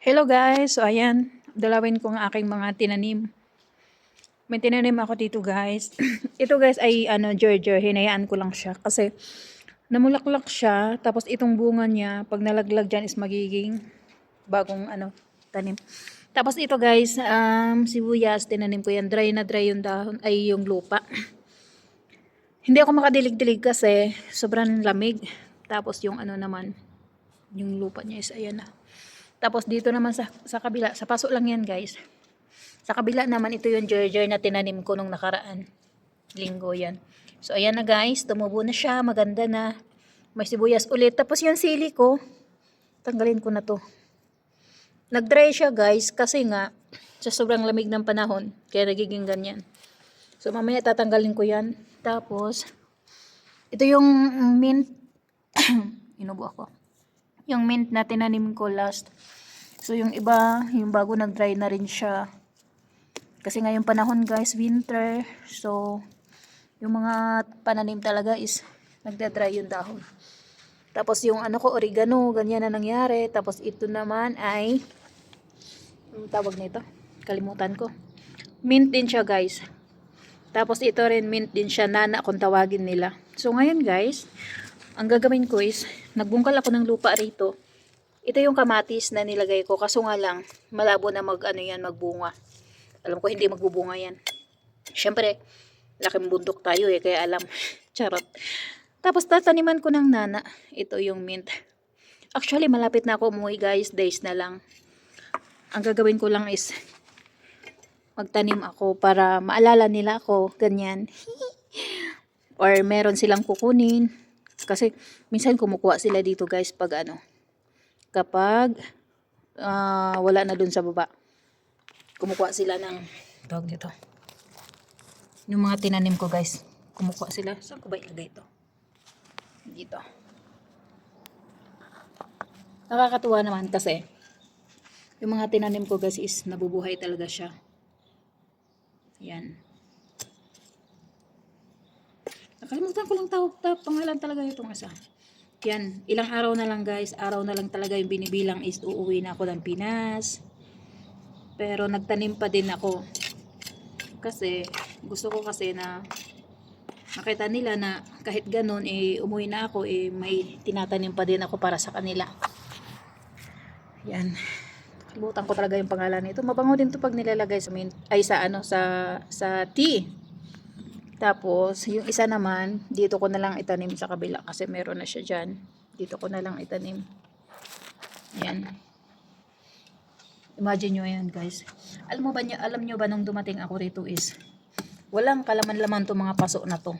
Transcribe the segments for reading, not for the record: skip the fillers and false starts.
Hello guys! So ayan, dalawin ko ang aking mga tinanim. May tinanim ako dito guys. Ito guys ay Gerger, hinayaan ko lang siya kasi namulaklak siya. Tapos itong bunga niya, pag nalaglag dyan is magiging bagong tanim. Tapos ito guys, sibuyas, tinanim ko yan. Dry na dry yung dahon, ay yung lupa. Hindi ako makadilig-dilig kasi sobrang lamig. Tapos yung naman, yung lupa niya is ayan na. Tapos dito naman sa kabila, sa paso lang yan guys. Sa kabila naman ito yung Gerger na tinanim ko nung nakaraan. Linggo yan. So ayan na guys, tumubo na siya, maganda na. May sibuyas ulit. Tapos yung sili ko, tanggalin ko na to. Nag-dry siya guys kasi nga sa sobrang lamig ng panahon, kaya nagiging ganyan. So mamaya tatanggalin ko yan. Tapos, ito yung mint. Inubo ako. Yung mint na tinanim ko last. So yung iba, yung bago nag-dry na rin siya. Kasi ngayong panahon guys, winter. So yung mga pananim talaga is nagda-dry yung dahon. Tapos yung ko, oregano, ganyan na nangyari. Tapos ito naman ay, ang tawag nito? Kalimutan ko. Mint din siya guys. Tapos ito rin mint din siya, nana kung tawagin nila. So ngayon guys, ang gagawin ko is, nagbungkal ako ng lupa rito. Ito yung kamatis na nilagay ko. Kaso nga lang, malabo na magbunga. Alam ko hindi magbubunga yan. Siyempre, laking bundok tayo kaya alam. Charot. Tapos tataniman ko ng nana. Ito yung mint. Actually, malapit na ako umuwi guys. Days na lang. Ang gagawin ko lang is, magtanim ako para maalala nila ako. Ganyan. Or meron silang kukunin. Kasi, minsan kumukuha sila dito guys pag kapag wala na dun sa baba, kumukuha sila ng tawag dito, yung mga tinanim ko guys, kumukuha sila. Saan ko ba ilagay ito? Dito. Nakakatuwa naman kasi yung mga tinanim ko guys is nabubuhay talaga siya. Yan. Nakalimutan ko lang pangalan talaga itong isa. Yan, ilang araw na lang guys, araw na lang talaga yung binibilang is uuwi na ako ng Pinas. Pero nagtanim pa din ako. Kasi gusto ko kasi na makita nila na kahit ganun umuwi na ako may tinatanim pa din ako para sa kanila. Yan. Nakalimutan ko talaga yung pangalan nito. Mabango din to pag nilalagay sa tea. Tapos, yung isa naman, dito ko na lang itanim sa kabila kasi meron na siya dyan. Dito ko na lang itanim. Yan. Imagine nyo yan guys. Alam nyo ba nung dumating ako rito is, walang kalaman-laman to mga paso na to.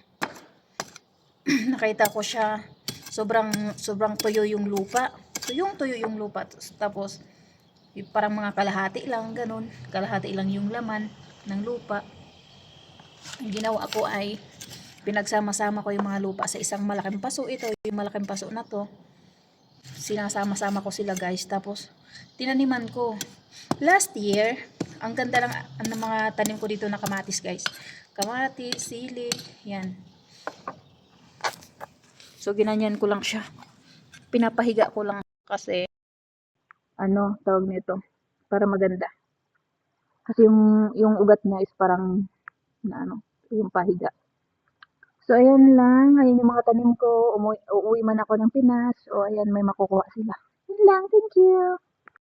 Nakita ko siya, sobrang tuyo yung lupa. Tuyo yung lupa. Tapos, parang mga kalahati lang, ganun. Kalahati lang yung laman ng lupa. Ang ginawa ko ay pinagsama-sama ko yung mga lupa sa isang malaking paso. Ito yung malaking paso na to, sinasama-sama ko sila guys. Tapos tinaniman ko last year. Ang ganda lang ng mga tanim ko dito na kamatis guys, kamatis, sili, yan. So ginanyan ko lang siya, pinapahiga ko lang kasi tawag nito, para maganda. Kasi yung ugat niya is parang yung pahiga. So, ayan lang. Ayan yung mga tanim ko. Uuwi man ako ng Pinas. O, ayan, may makukuha sila. Yun lang. Thank you.